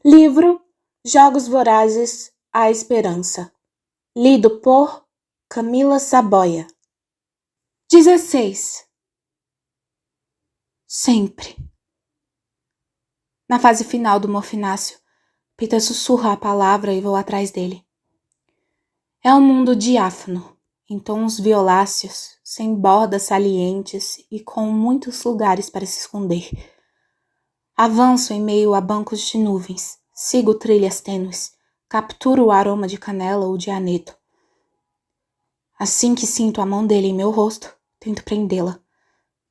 Livro Jogos Vorazes, A Esperança. Lido por Camila Saboia. 16. Sempre. Na fase final do morfináceo, Peter sussurra a palavra e vou atrás dele. É um mundo diáfano, em tons violáceos, sem bordas salientes e com muitos lugares para se esconder. Avanço em meio a bancos de nuvens, sigo trilhas tênues, capturo o aroma de canela ou de aneto. Assim que sinto a mão dele em meu rosto, tento prendê-la,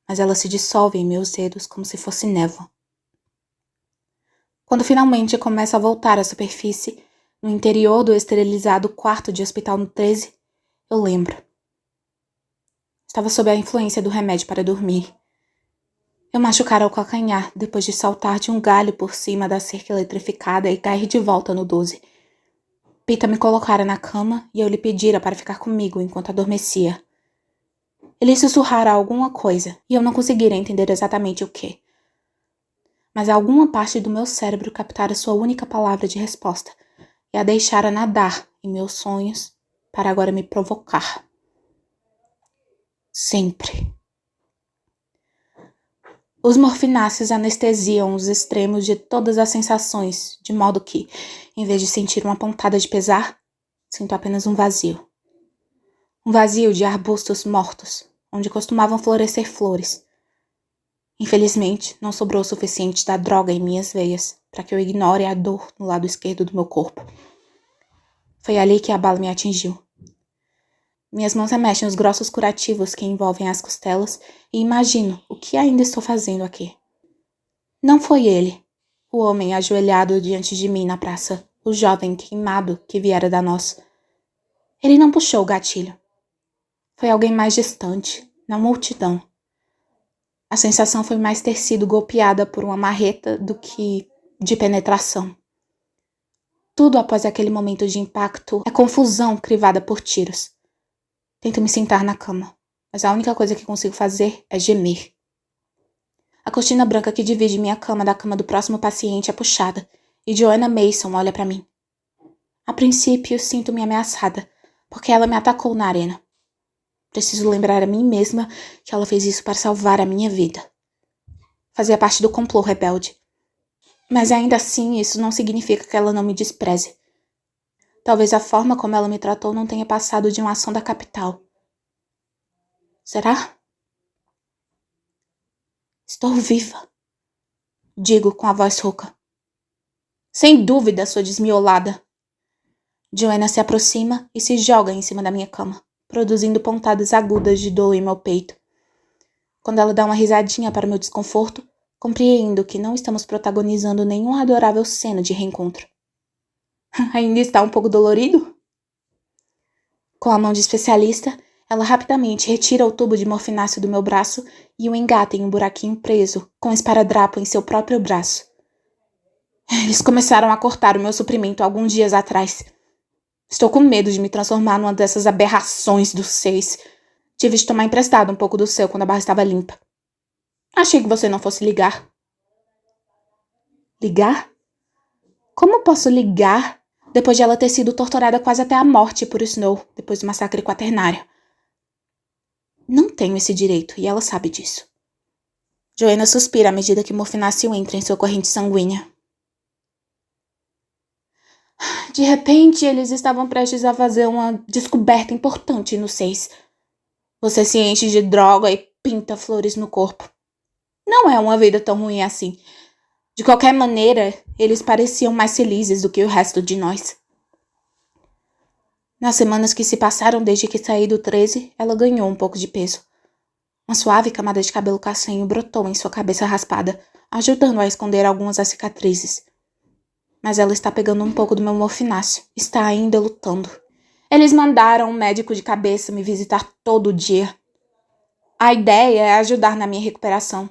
mas ela se dissolve em meus dedos como se fosse névoa. Quando finalmente começo a voltar à superfície, no interior do esterilizado quarto de hospital no 13, eu lembro. Estava sob a influência do remédio para dormir. Eu machucara o calcanhar depois de saltar de um galho por cima da cerca eletrificada e cair de volta no 12. Pita me colocara na cama e eu lhe pedira para ficar comigo enquanto adormecia. Ele sussurrara alguma coisa e eu não conseguira entender exatamente o que. Mas alguma parte do meu cérebro captara sua única palavra de resposta e a deixara nadar em meus sonhos para agora me provocar. Sempre. Os morfináceos anestesiam os extremos de todas as sensações, de modo que, em vez de sentir uma pontada de pesar, sinto apenas um vazio. Um vazio de arbustos mortos, onde costumavam florescer flores. Infelizmente, não sobrou o suficiente da droga em minhas veias para que eu ignore a dor no lado esquerdo do meu corpo. Foi ali que a bala me atingiu. Minhas mãos remexem os grossos curativos que envolvem as costelas e imagino o que ainda estou fazendo aqui. Não foi ele, o homem ajoelhado diante de mim na praça, o jovem queimado que viera da nós. Ele não puxou o gatilho. Foi alguém mais distante, na multidão. A sensação foi mais ter sido golpeada por uma marreta do que de penetração. Tudo após aquele momento de impacto é confusão crivada por tiros. Tento me sentar na cama, mas a única coisa que consigo fazer é gemer. A cortina branca que divide minha cama da cama do próximo paciente é puxada, e Joanna Mason olha para mim. A princípio, sinto-me ameaçada, porque ela me atacou na arena. Preciso lembrar a mim mesma que ela fez isso para salvar a minha vida. Fazia parte do complô rebelde. Mas ainda assim, isso não significa que ela não me despreze. Talvez a forma como ela me tratou não tenha passado de uma ação da capital. Será? Estou viva, digo com a voz rouca. Sem dúvida, sua desmiolada. Joanna se aproxima e se joga em cima da minha cama, produzindo pontadas agudas de dor em meu peito. Quando ela dá uma risadinha para meu desconforto, compreendo que não estamos protagonizando nenhuma adorável cena de reencontro. Ainda está um pouco dolorido? Com a mão de especialista, ela rapidamente retira o tubo de morfináceo do meu braço e o engata em um buraquinho preso, com um esparadrapo em seu próprio braço. Eles começaram a cortar o meu suprimento alguns dias atrás. Estou com medo de me transformar numa dessas aberrações dos 6. Tive de tomar emprestado um pouco do seu quando a barra estava limpa. Achei que você não fosse ligar. Ligar? Como posso ligar depois de ela ter sido torturada quase até a morte por Snow, depois do massacre quaternário? Não tenho esse direito, e ela sabe disso. Joanna suspira à medida que o morfináceo entra em sua corrente sanguínea. De repente, eles estavam prestes a fazer uma descoberta importante no 6. Você se enche de droga e pinta flores no corpo. Não é uma vida tão ruim assim. De qualquer maneira, eles pareciam mais felizes do que o resto de nós. Nas semanas que se passaram desde que saí do 13, ela ganhou um pouco de peso. Uma suave camada de cabelo castanho brotou em sua cabeça raspada, ajudando a esconder algumas das cicatrizes. Mas ela está pegando um pouco do meu morfináceo. Está ainda lutando. Eles mandaram um médico de cabeça me visitar todo dia. A ideia é ajudar na minha recuperação.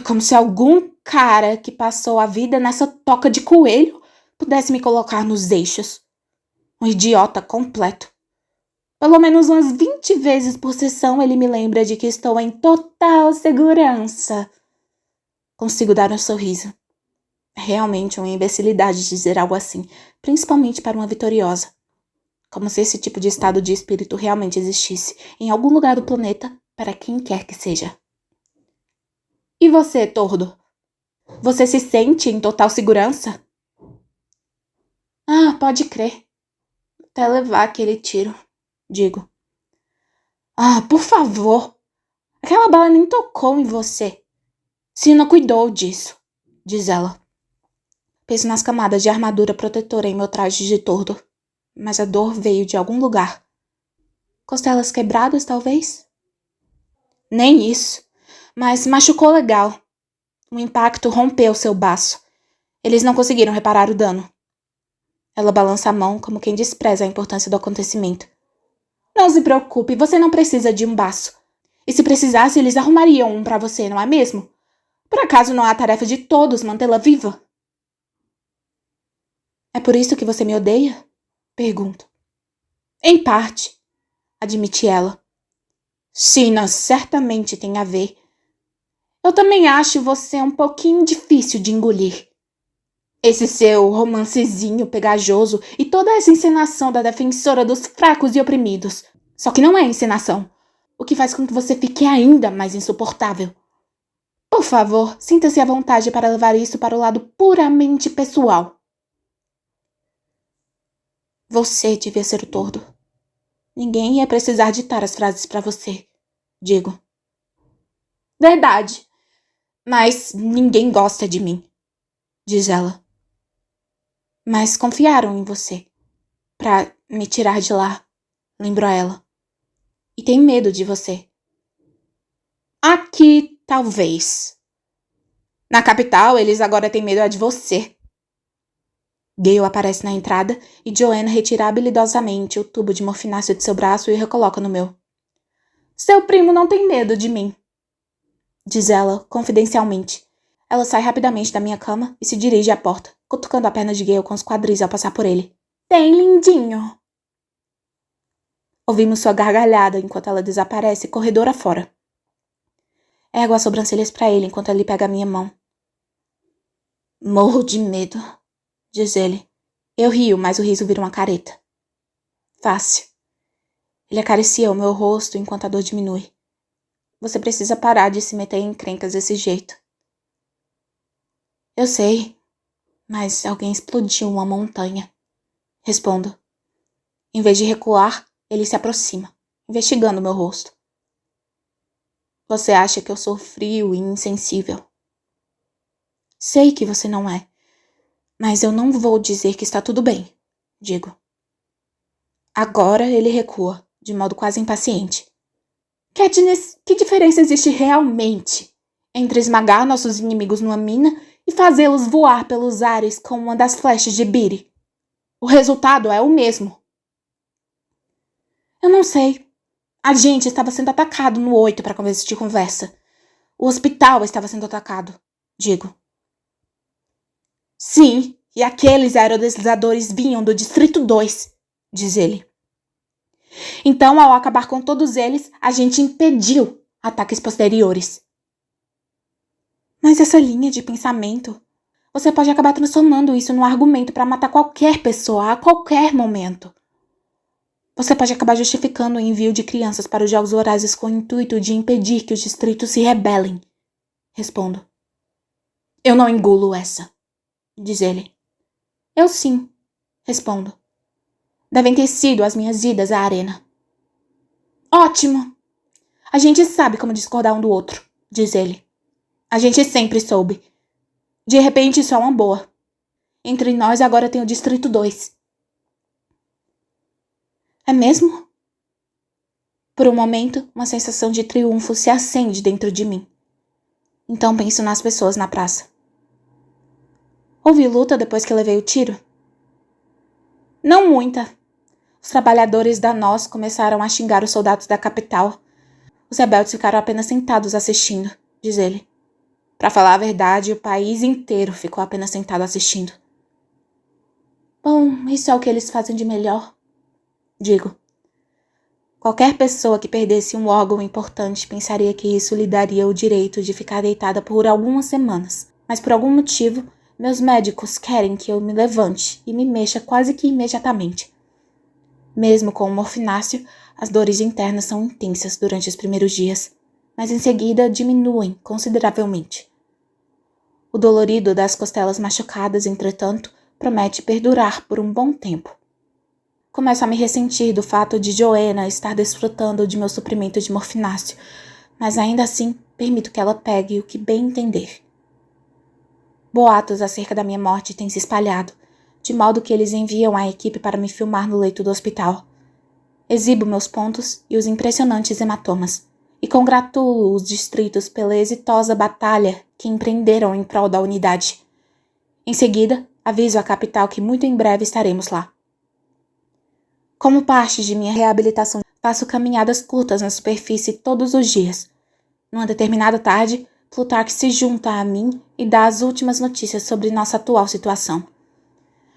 Como se algum cara que passou a vida nessa toca de coelho pudesse me colocar nos eixos. Um idiota completo. Pelo menos umas 20 vezes por sessão ele me lembra de que estou em total segurança. Consigo dar um sorriso. É realmente uma imbecilidade dizer algo assim, principalmente para uma vitoriosa. Como se esse tipo de estado de espírito realmente existisse em algum lugar do planeta para quem quer que seja. E você, Tordo? Você se sente em total segurança? Ah, pode crer. Até levar aquele tiro, digo. Ah, por favor. Aquela bala nem tocou em você. Sina cuidou disso, diz ela. Penso nas camadas de armadura protetora em meu traje de tordo, mas a dor veio de algum lugar. Costelas quebradas, talvez? Nem isso, mas machucou legal. O impacto rompeu seu baço. Eles não conseguiram reparar o dano. Ela balança a mão como quem despreza a importância do acontecimento. Não se preocupe, você não precisa de um baço. E se precisasse, eles arrumariam um para você, não é mesmo? Por acaso não há tarefa de todos mantê-la viva? É por isso que você me odeia? Pergunto. Em parte, admite ela. Sina certamente tem a ver. Eu também acho você um pouquinho difícil de engolir. Esse seu romancezinho pegajoso e toda essa encenação da defensora dos fracos e oprimidos. Só que não é encenação, o que faz com que você fique ainda mais insuportável. Por favor, sinta-se à vontade para levar isso para o lado puramente pessoal. Você devia ser o tordo. Ninguém ia precisar ditar as frases para você, digo. Verdade. Mas ninguém gosta de mim, diz ela. Mas confiaram em você. Pra me tirar de lá, lembrou ela. E tem medo de você. Aqui, talvez. Na capital, eles agora têm medo de você. Gale aparece na entrada e Joanna retira habilidosamente o tubo de morfináceo de seu braço e recoloca no meu. Seu primo não tem medo de mim, diz ela, confidencialmente. Ela sai rapidamente da minha cama e se dirige à porta, cutucando a perna de Gale com os quadris ao passar por ele. Tem, lindinho! Ouvimos sua gargalhada enquanto ela desaparece corredor afora. Ergo as sobrancelhas para ele enquanto ele pega a minha mão. Morro de medo, diz ele. Eu rio, mas o riso vira uma careta. Fácil. Ele acaricia o meu rosto enquanto a dor diminui. Você precisa parar de se meter em encrencas desse jeito. Eu sei, mas alguém explodiu uma montanha. Respondo. Em vez de recuar, ele se aproxima, investigando meu rosto. Você acha que eu sou frio e insensível? Sei que você não é, mas eu não vou dizer que está tudo bem, digo. Agora ele recua, de modo quase impaciente. Katniss, que diferença existe realmente entre esmagar nossos inimigos numa mina e fazê-los voar pelos ares com uma das flechas de Beedie? O resultado é o mesmo. Eu não sei. A gente estava sendo atacado no 8 para começo de conversa. O hospital estava sendo atacado, digo. Sim, e aqueles aerodeslizadores vinham do Distrito 2, diz ele. Então, ao acabar com todos eles, a gente impediu ataques posteriores. Mas essa linha de pensamento, você pode acabar transformando isso num argumento para matar qualquer pessoa a qualquer momento. Você pode acabar justificando o envio de crianças para os Jogos Vorazes com o intuito de impedir que os distritos se rebelem. Respondo. Eu não engulo essa, diz ele. Eu sim, respondo. Devem ter sido as minhas idas à arena. Ótimo! A gente sabe como discordar um do outro, diz ele. A gente sempre soube. De repente, isso é uma boa. Entre nós agora tem o Distrito 2. É mesmo? Por um momento, uma sensação de triunfo se acende dentro de mim. Então penso nas pessoas na praça. Houve luta depois que levei o tiro? Não muita. Os trabalhadores da NOS começaram a xingar os soldados da capital. Os rebeldes ficaram apenas sentados assistindo, diz ele. Para falar a verdade, o país inteiro ficou apenas sentado assistindo. Bom, isso é o que eles fazem de melhor, digo. Qualquer pessoa que perdesse um órgão importante pensaria que isso lhe daria o direito de ficar deitada por algumas semanas, mas por algum motivo, Meus médicos querem que eu me levante e me mexa quase que imediatamente. Mesmo com o morfináceo, as dores internas são intensas durante os primeiros dias, mas em seguida diminuem consideravelmente. O dolorido das costelas machucadas, entretanto, promete perdurar por um bom tempo. Começo a me ressentir do fato de Joanna estar desfrutando de meu suprimento de morfináceo, mas ainda assim permito que ela pegue o que bem entender. Boatos acerca da minha morte têm se espalhado, de modo que eles enviam a equipe para me filmar no leito do hospital. Exibo meus pontos e os impressionantes hematomas, e congratulo os distritos pela exitosa batalha que empreenderam em prol da unidade. Em seguida, aviso a capital que muito em breve estaremos lá. Como parte de minha reabilitação, faço caminhadas curtas na superfície todos os dias. Numa determinada tarde, Plutarque se junta a mim e dá as últimas notícias sobre nossa atual situação.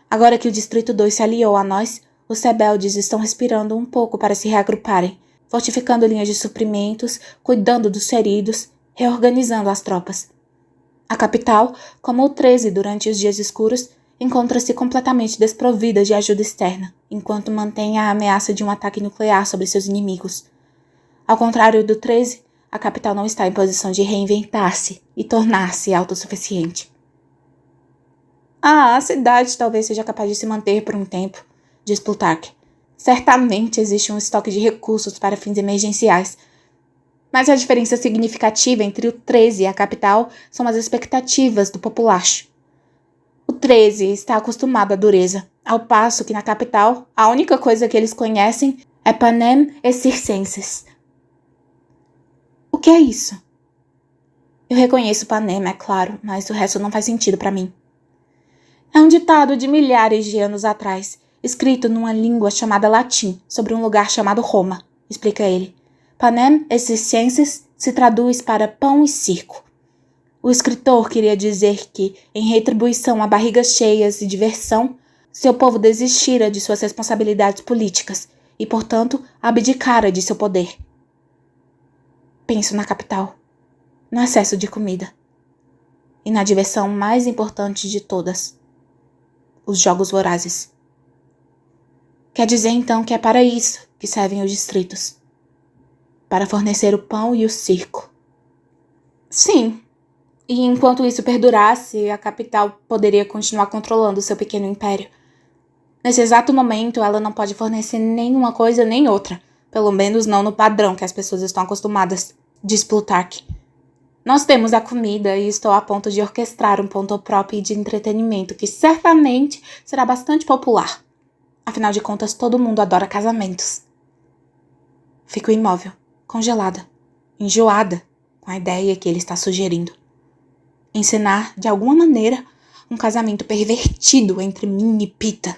Agora que o Distrito 2 se aliou a nós, os rebeldes estão respirando um pouco para se reagruparem, fortificando linhas de suprimentos, cuidando dos feridos, reorganizando as tropas. A capital, como o 13 durante os dias escuros, encontra-se completamente desprovida de ajuda externa, enquanto mantém a ameaça de um ataque nuclear sobre seus inimigos. Ao contrário do 13, a capital não está em posição de reinventar-se e tornar-se autossuficiente. A cidade talvez seja capaz de se manter por um tempo, diz Plutarque. Certamente existe um estoque de recursos para fins emergenciais, mas a diferença significativa entre o 13 e a capital são as expectativas do populacho. O 13 está acostumado à dureza, ao passo que na capital a única coisa que eles conhecem é panem et circenses. O que é isso? Eu reconheço panem, é claro, mas o resto não faz sentido para mim. É um ditado de milhares de anos atrás, escrito numa língua chamada latim, sobre um lugar chamado Roma, explica ele. Panem et circenses se traduz para pão e circo. O escritor queria dizer que, em retribuição a barrigas cheias e diversão, seu povo desistira de suas responsabilidades políticas e, portanto, abdicara de seu poder. Penso na capital, no excesso de comida e na diversão mais importante de todas, os jogos vorazes. Quer dizer, então, que é para isso que servem os distritos. Para fornecer o pão e o circo. Sim, e enquanto isso perdurasse, a capital poderia continuar controlando seu pequeno império. Nesse exato momento, ela não pode fornecer nenhuma coisa nem outra, pelo menos não no padrão que as pessoas estão acostumadas, diz Plutarque. Nós temos a comida e estou a ponto de orquestrar um ponto próprio de entretenimento que certamente será bastante popular. Afinal de contas, todo mundo adora casamentos. Fico imóvel, congelada, enjoada com a ideia que ele está sugerindo. Encenar, de alguma maneira, um casamento pervertido entre mim e Pita.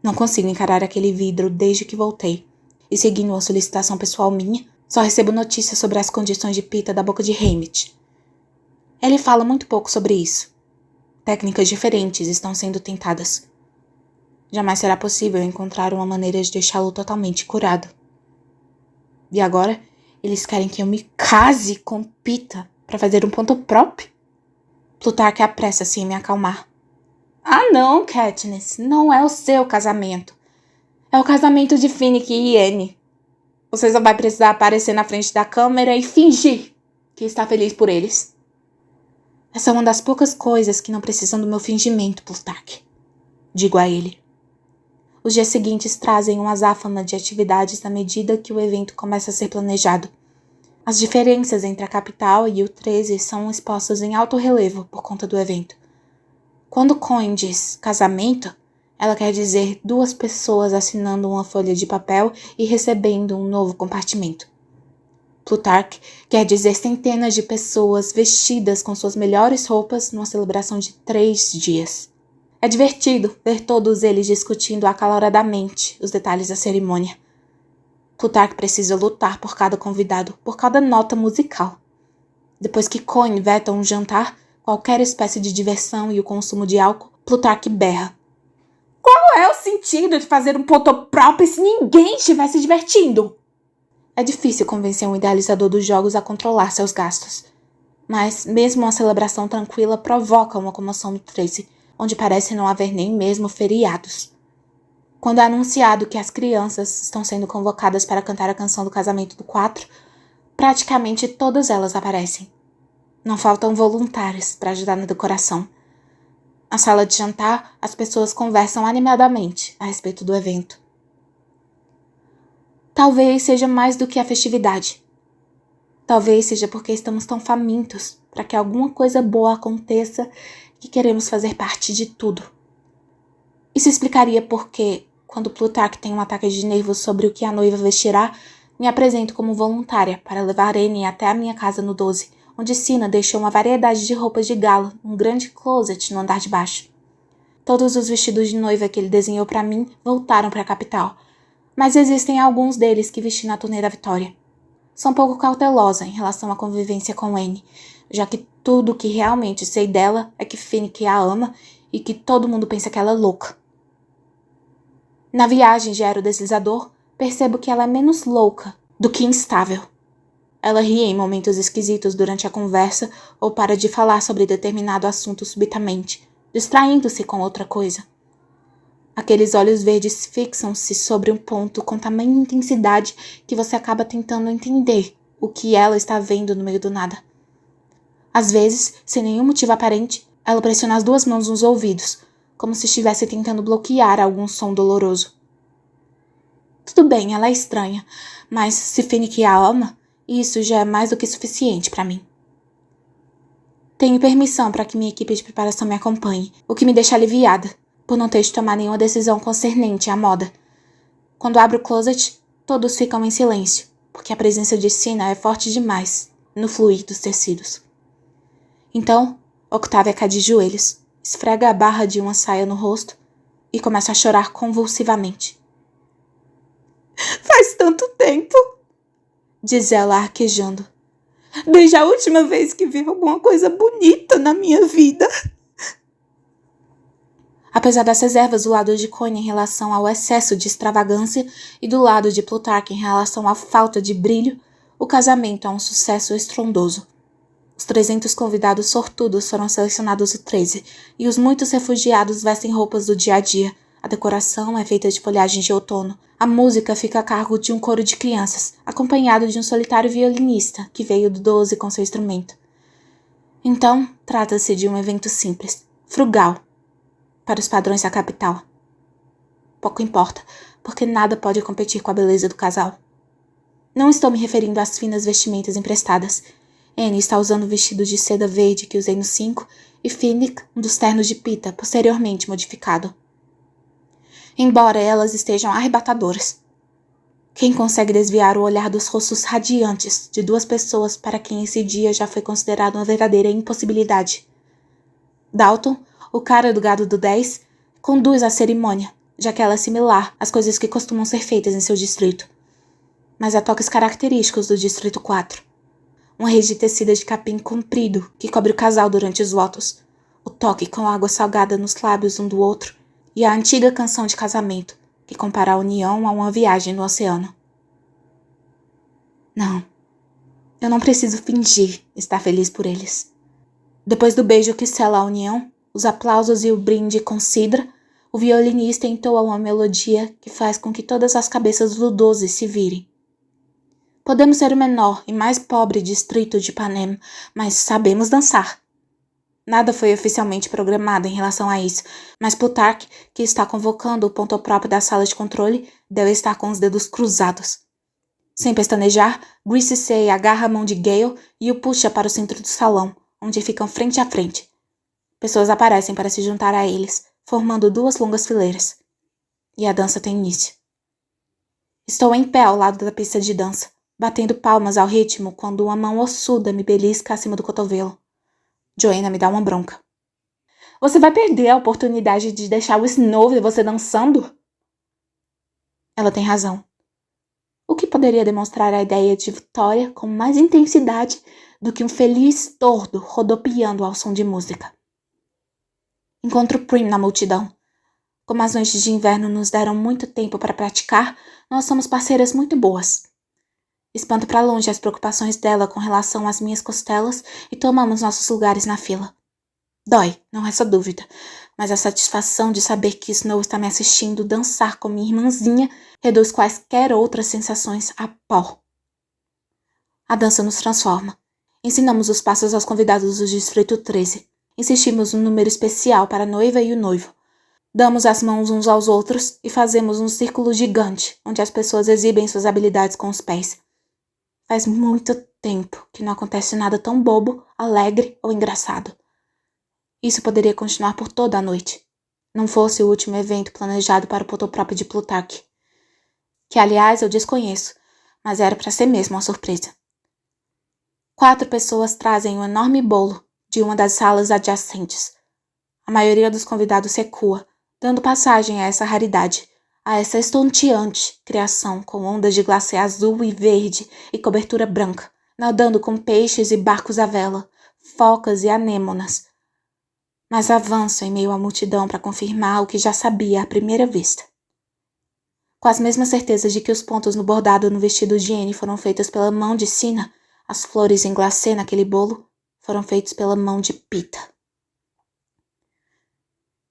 Não consigo encarar aquele vidro desde que voltei, e seguindo uma solicitação pessoal minha, só recebo notícias sobre as condições de Pita da boca de Haymitch. Ele fala muito pouco sobre isso. Técnicas diferentes estão sendo tentadas. Jamais será possível encontrar uma maneira de deixá-lo totalmente curado. E agora, eles querem que eu me case com Pita para fazer um ponto próprio? Plutarque apressa-se em me acalmar. Ah não, Katniss, não é o seu casamento. É o casamento de Finnick e Iene. Você só vai precisar aparecer na frente da câmera e fingir que está feliz por eles. Essa é uma das poucas coisas que não precisam do meu fingimento, Plutarque. Digo a ele. Os dias seguintes trazem uma azáfama de atividades na medida que o evento começa a ser planejado. As diferenças entre a capital e o 13 são expostas em alto relevo por conta do evento. Quando Coin diz casamento, ela quer dizer 2 pessoas assinando uma folha de papel e recebendo um novo compartimento. Plutarque quer dizer centenas de pessoas vestidas com suas melhores roupas numa celebração de 3 dias. É divertido ver todos eles discutindo acaloradamente os detalhes da cerimônia. Plutarque precisa lutar por cada convidado, por cada nota musical. Depois que Coin veta um jantar, qualquer espécie de diversão e o consumo de álcool, Plutarque berra. Qual é o sentido de fazer um ponto próprio se ninguém estiver se divertindo? É difícil convencer um idealizador dos jogos a controlar seus gastos. Mas mesmo uma celebração tranquila provoca uma comoção no 13, onde parece não haver nem mesmo feriados. Quando é anunciado que as crianças estão sendo convocadas para cantar a canção do casamento do 4, praticamente todas elas aparecem. Não faltam voluntários para ajudar na decoração. Na sala de jantar, as pessoas conversam animadamente a respeito do evento. Talvez seja mais do que a festividade. Talvez seja porque estamos tão famintos para que alguma coisa boa aconteça que queremos fazer parte de tudo. Isso explicaria por que, quando Plutarque tem um ataque de nervos sobre o que a noiva vestirá, me apresento como voluntária para levar Anne até a minha casa no 12, onde Sina deixou uma variedade de roupas de gala num grande closet no andar de baixo. Todos os vestidos de noiva que ele desenhou para mim voltaram para a capital, mas existem alguns deles que vesti na turnê da Vitória. Sou um pouco cautelosa em relação à convivência com Anne, já que tudo o que realmente sei dela é que Finnick a ama e que todo mundo pensa que ela é louca. Na viagem de aerodeslizador, percebo que ela é menos louca do que instável. Ela ri em momentos esquisitos durante a conversa ou para de falar sobre determinado assunto subitamente, distraindo-se com outra coisa. Aqueles olhos verdes fixam-se sobre um ponto com tamanha intensidade que você acaba tentando entender o que ela está vendo no meio do nada. Às vezes, sem nenhum motivo aparente, ela pressiona as duas mãos nos ouvidos, como se estivesse tentando bloquear algum som doloroso. Tudo bem, ela é estranha, mas se Finnick a ama, isso já é mais do que suficiente para mim. Tenho permissão para que minha equipe de preparação me acompanhe, o que me deixa aliviada, por não ter de tomar nenhuma decisão concernente à moda. Quando abro o closet, todos ficam em silêncio, porque a presença de Sina é forte demais no fluir dos tecidos. Então, Octavia cai de joelhos, esfrega a barra de uma saia no rosto e começa a chorar convulsivamente. Faz tanto tempo, diz ela arquejando. Desde a última vez que vi alguma coisa bonita na minha vida. Apesar das reservas do lado de Coine em relação ao excesso de extravagância e do lado de Plutarque em relação à falta de brilho, o casamento é um sucesso estrondoso. Os 300 convidados sortudos foram selecionados no 13, e os muitos refugiados vestem roupas do dia a dia. A decoração é feita de folhagens de outono. A música fica a cargo de um coro de crianças, acompanhado de um solitário violinista que veio do 12 com seu instrumento. Então, trata-se de um evento simples, frugal, para os padrões da capital. Pouco importa, porque nada pode competir com a beleza do casal. Não estou me referindo às finas vestimentas emprestadas. Anne está usando o vestido de seda verde que usei no 5 e Finnick um dos ternos de pita posteriormente modificado. Embora elas estejam arrebatadoras. Quem consegue desviar o olhar dos rostos radiantes de duas pessoas para quem esse dia já foi considerado uma verdadeira impossibilidade? Dalton, o cara do gado do 10, conduz a cerimônia, já que ela é similar às coisas que costumam ser feitas em seu distrito. Mas há toques característicos do distrito 4. Uma rede tecida de capim comprido que cobre o casal durante os votos, o toque com água salgada nos lábios um do outro e a antiga canção de casamento que compara a união a uma viagem no oceano. Não, eu não preciso fingir estar feliz por eles. Depois do beijo que sela a união, os aplausos e o brinde com cidra, o violinista entoa uma melodia que faz com que todas as cabeças do 12 se virem. Podemos ser o menor e mais pobre distrito de Panem, mas sabemos dançar. Nada foi oficialmente programado em relação a isso, mas Plutarque, que está convocando o ponto próprio da sala de controle, deve estar com os dedos cruzados. Sem pestanejar, Gracie Say agarra a mão de Gale e o puxa para o centro do salão, onde ficam frente a frente. Pessoas aparecem para se juntar a eles, formando duas longas fileiras. E a dança tem início. Estou em pé ao lado da pista de dança, batendo palmas ao ritmo quando uma mão ossuda me belisca acima do cotovelo. Joanna me dá uma bronca. Você vai perder a oportunidade de deixar o Snow ver você dançando? Ela tem razão. O que poderia demonstrar a ideia de vitória com mais intensidade do que um feliz tordo rodopiando ao som de música? Encontro Prim na multidão. Como as noites de inverno nos deram muito tempo para praticar, nós somos parceiras muito boas. Espanto para longe as preocupações dela com relação às minhas costelas e tomamos nossos lugares na fila. Dói, não resta dúvida, mas a satisfação de saber que Snow está me assistindo dançar com minha irmãzinha reduz quaisquer outras sensações a pó. A dança nos transforma. Ensinamos os passos aos convidados do Distrito 13. Insistimos num número especial para a noiva e o noivo. Damos as mãos uns aos outros e fazemos um círculo gigante, onde as pessoas exibem suas habilidades com os pés. Faz muito tempo que não acontece nada tão bobo, alegre ou engraçado. Isso poderia continuar por toda a noite. Não fosse o último evento planejado para o Potoprópio de Plutarque. Que, aliás, eu desconheço, mas era para ser mesmo uma surpresa. 4 pessoas trazem um enorme bolo de uma das salas adjacentes. A maioria dos convidados recua, dando passagem a essa raridade, a essa estonteante criação com ondas de glacê azul e verde e cobertura branca, nadando com peixes e barcos à vela, focas e anêmonas. Mas avanço em meio à multidão para confirmar o que já sabia à primeira vista. Com as mesmas certezas de que os pontos no bordado no vestido de Anne foram feitos pela mão de Sina, as flores em glacê naquele bolo foram feitos pela mão de Pita.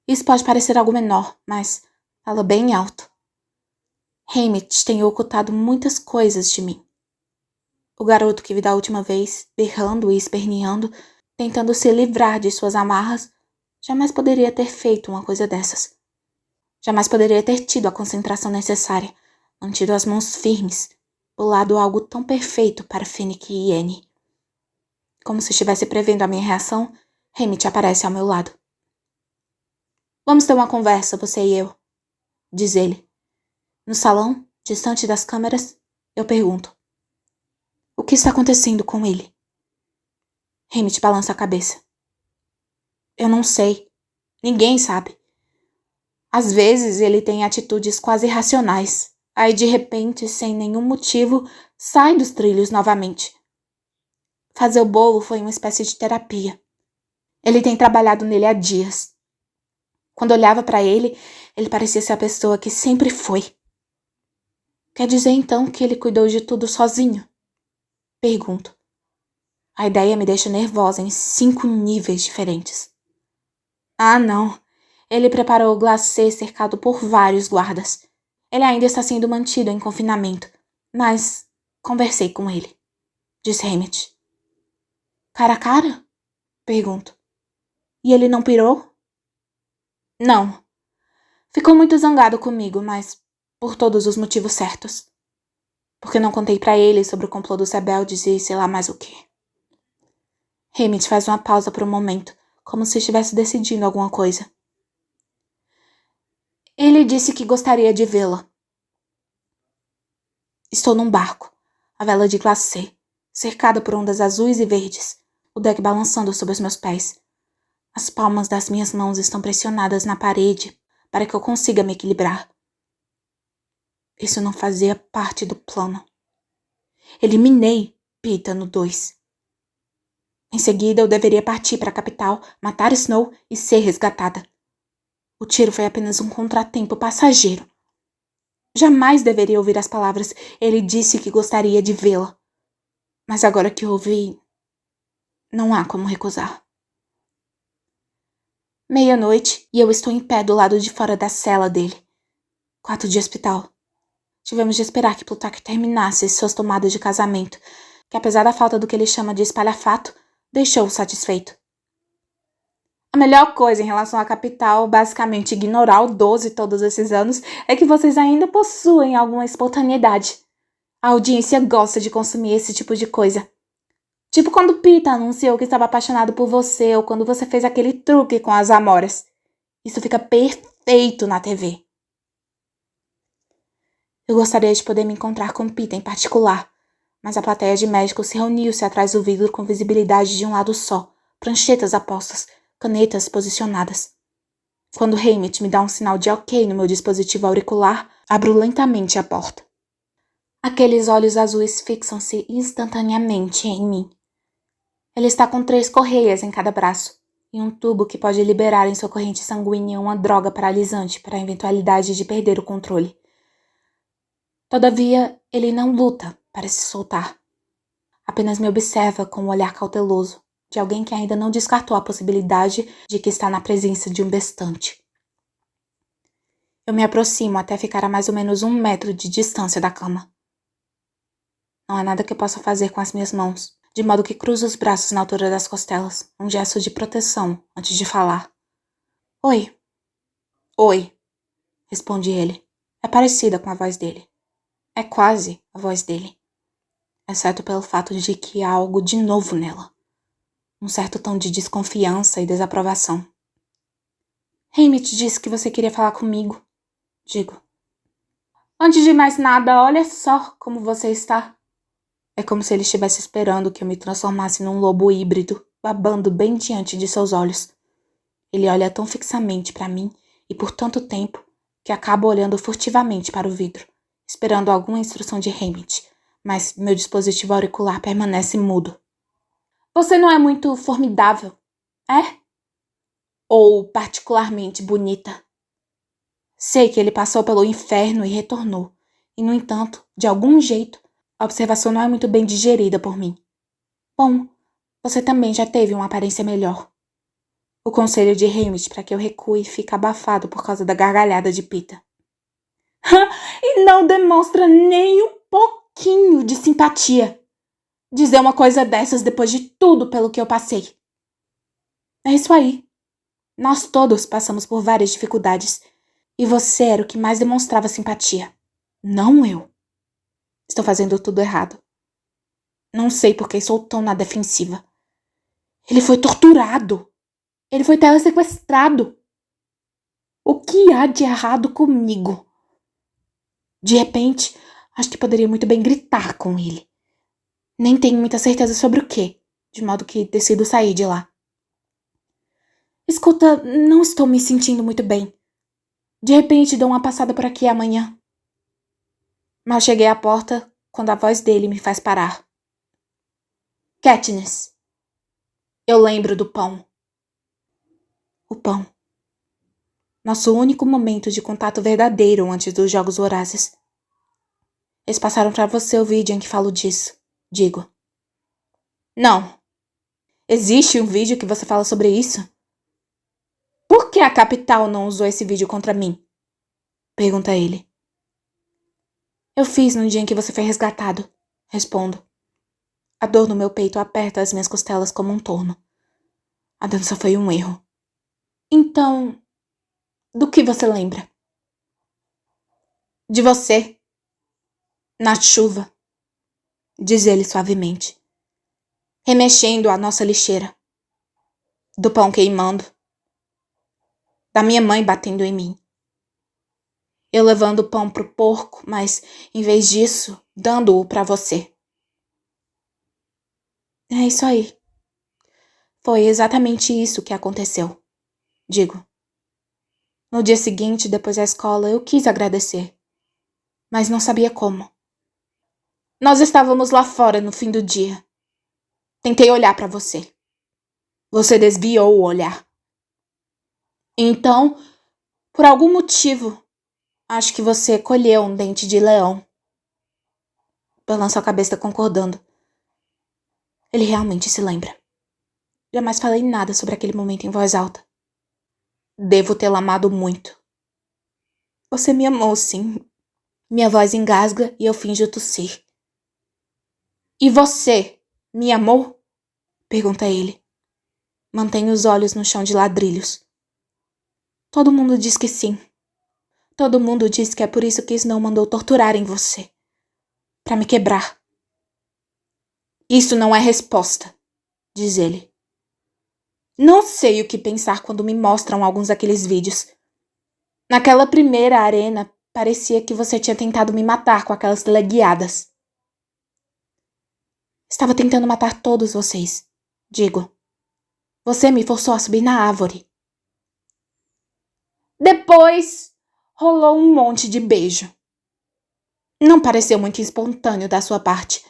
Isso pode parecer algo menor, mas fala bem alto. Haymitch tem ocultado muitas coisas de mim. O garoto que vi da última vez, berrando e esperneando, tentando se livrar de suas amarras, jamais poderia ter feito uma coisa dessas. Jamais poderia ter tido a concentração necessária, mantido as mãos firmes, bolado algo tão perfeito para Finnick e Annie. Como se estivesse prevendo a minha reação, Haymitch aparece ao meu lado. Vamos ter uma conversa, você e eu, diz ele. No salão, distante das câmeras, eu pergunto. O que está acontecendo com ele? Haymitch balança a cabeça. Eu não sei. Ninguém sabe. Às vezes ele tem atitudes quase irracionais. Aí de repente, sem nenhum motivo, sai dos trilhos novamente. Fazer o bolo foi uma espécie de terapia. Ele tem trabalhado nele há dias. Quando olhava para ele, ele parecia ser a pessoa que sempre foi. Quer dizer então que ele cuidou de tudo sozinho? Pergunto. A ideia me deixa nervosa em 5 níveis diferentes. Ah, não. Ele preparou o glacê cercado por vários guardas. Ele ainda está sendo mantido em confinamento, mas conversei com ele, disse Haymitch. Cara a cara? Pergunto. E ele não pirou? Não. Ficou muito zangado comigo, mas por todos os motivos certos. Porque não contei pra ele sobre o complô dos rebeldes e sei lá mais o quê. Haymitch faz uma pausa por um momento, como se estivesse decidindo alguma coisa. Ele disse que gostaria de vê-la. Estou num barco, a vela de glacê, cercada por ondas azuis e verdes, o deck balançando sob os meus pés. As palmas das minhas mãos estão pressionadas na parede para que eu consiga me equilibrar. Isso não fazia parte do plano. Eliminei Pita no 2. Em seguida, eu deveria partir para a capital, matar Snow e ser resgatada. O tiro foi apenas um contratempo passageiro. Jamais deveria ouvir as palavras "ele disse que gostaria de vê-la". Mas agora que ouvi, não há como recusar. Meia-noite e eu estou em pé do lado de fora da cela dele. Quarto de hospital. Tivemos de esperar que Plutarque terminasse suas tomadas de casamento, que apesar da falta do que ele chama de espalhafato, deixou-o satisfeito. A melhor coisa em relação à capital, basicamente ignorar o 12 todos esses anos, é que vocês ainda possuem alguma espontaneidade. A audiência gosta de consumir esse tipo de coisa. Tipo quando Pita anunciou que estava apaixonado por você ou quando você fez aquele truque com as amoras. Isso fica perfeito na TV. Eu gostaria de poder me encontrar com Pita em particular, mas a plateia de médicos se reuniu-se atrás do vidro com visibilidade de um lado só, pranchetas apostas, canetas posicionadas. Quando Haymitch me dá um sinal de ok no meu dispositivo auricular, abro lentamente a porta. Aqueles olhos azuis fixam-se instantaneamente em mim. Ele está com 3 correias em cada braço e um tubo que pode liberar em sua corrente sanguínea uma droga paralisante para a eventualidade de perder o controle. Todavia, ele não luta, parece soltar. Apenas me observa com um olhar cauteloso, de alguém que ainda não descartou a possibilidade de que está na presença de um bestante. Eu me aproximo até ficar a mais ou menos 1 metro de distância da cama. Não há nada que eu possa fazer com as minhas mãos, de modo que cruzo os braços na altura das costelas, um gesto de proteção antes de falar. Oi. Oi, responde ele. É parecida com a voz dele. É quase a voz dele. Exceto pelo fato de que há algo de novo nela. Um certo tom de desconfiança e desaprovação. Hamid disse que você queria falar comigo, digo. Antes de mais nada, olha só como você está. É como se ele estivesse esperando que eu me transformasse num lobo híbrido, babando bem diante de seus olhos. Ele olha tão fixamente para mim e por tanto tempo que acabo olhando furtivamente para o vidro, esperando alguma instrução de Hamid, mas meu dispositivo auricular permanece mudo. Você não é muito formidável, é? Ou particularmente bonita? Sei que ele passou pelo inferno e retornou, e no entanto, de algum jeito, a observação não é muito bem digerida por mim. Bom, você também já teve uma aparência melhor. O conselho de Hamid para que eu recue fica abafado por causa da gargalhada de Pita. E não demonstra nem um pouquinho de simpatia. Dizer uma coisa dessas depois de tudo pelo que eu passei. É isso aí. Nós todos passamos por várias dificuldades. E você era o que mais demonstrava simpatia. Não eu. Estou fazendo tudo errado. Não sei por que sou tão na defensiva. Ele foi torturado. Ele foi telesequestrado. O que há de errado comigo? De repente, acho que poderia muito bem gritar com ele. Nem tenho muita certeza sobre o quê, de modo que decido sair de lá. Escuta, não estou me sentindo muito bem. De repente dou uma passada por aqui amanhã. Mal cheguei à porta quando a voz dele me faz parar. Katniss. Eu lembro do pão. O pão. Nosso único momento de contato verdadeiro antes dos Jogos Vorazes. Eles passaram pra você o vídeo em que falo disso, digo. Não. Existe um vídeo que você fala sobre isso? Por que a capital não usou esse vídeo contra mim? Pergunta ele. Eu fiz no dia em que você foi resgatado, respondo. A dor no meu peito aperta as minhas costelas como um torno. A dança foi um erro. Então, do que você lembra? De você. Na chuva, diz ele suavemente, remexendo a nossa lixeira. Do pão queimando. Da minha mãe batendo em mim. Eu levando o pão pro porco, mas, em vez disso, dando-o pra você. É isso aí. Foi exatamente isso que aconteceu, digo. No dia seguinte, depois da escola, eu quis agradecer, mas não sabia como. Nós estávamos lá fora no fim do dia. Tentei olhar pra você. Você desviou o olhar. Então, por algum motivo, acho que você colheu um dente de leão. Balanço a cabeça concordando. Ele realmente se lembra. Jamais falei nada sobre aquele momento em voz alta. Devo tê-la amado muito. Você me amou, sim. Minha voz engasga e eu finjo tossir. E você me amou? Pergunta ele. Mantenho os olhos no chão de ladrilhos. Todo mundo diz que sim. Todo mundo diz que é por isso que Snow mandou torturarem você. Pra me quebrar. Isso não é resposta, diz ele. Não sei o que pensar quando me mostram alguns daqueles vídeos. Naquela primeira arena, parecia que você tinha tentado me matar com aquelas teleguiadas. Estava tentando matar todos vocês, digo. Você me forçou a subir na árvore. Depois, rolou um monte de beijo. Não pareceu muito espontâneo da sua parte.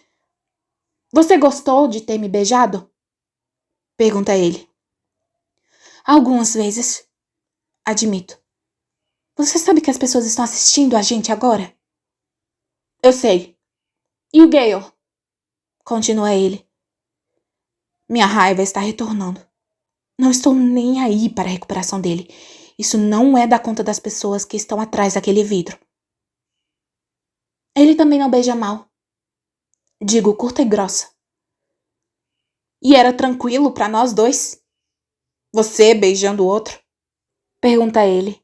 Você gostou de ter me beijado? Pergunta ele. Algumas vezes. Admito. Você sabe que as pessoas estão assistindo a gente agora? Eu sei. E o Gale? Continua ele. Minha raiva está retornando. Não estou nem aí para a recuperação dele. Isso não é da conta das pessoas que estão atrás daquele vidro. Ele também não beija mal. Digo curta e grossa. E era tranquilo para nós dois? Você beijando o outro? Pergunta ele.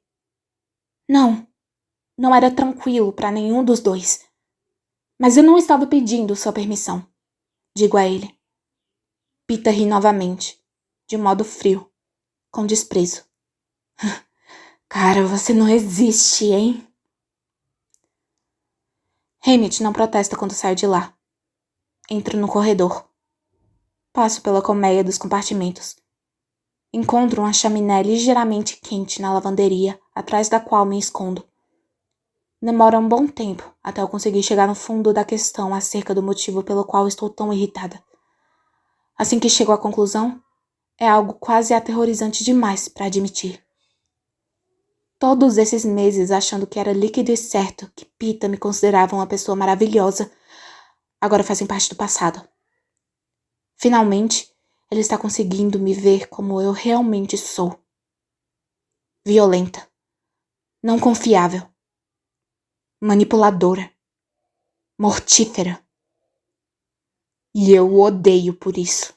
Não, não era tranquilo para nenhum dos dois. Mas eu não estava pedindo sua permissão, digo a ele. Pita ri novamente, de modo frio, com desprezo. Cara, você não existe, hein? Hammett não protesta quando saio de lá. Entro no corredor. Passo pela colmeia dos compartimentos. Encontro uma chaminé ligeiramente quente na lavanderia, atrás da qual me escondo. Demora um bom tempo até eu conseguir chegar no fundo da questão acerca do motivo pelo qual estou tão irritada. Assim que chego à conclusão, é algo quase aterrorizante demais para admitir. Todos esses meses achando que era líquido e certo que Pita me considerava uma pessoa maravilhosa, agora fazem parte do passado. Finalmente, ele está conseguindo me ver como eu realmente sou. Violenta. Não confiável. Manipuladora. Mortífera. E eu o odeio por isso.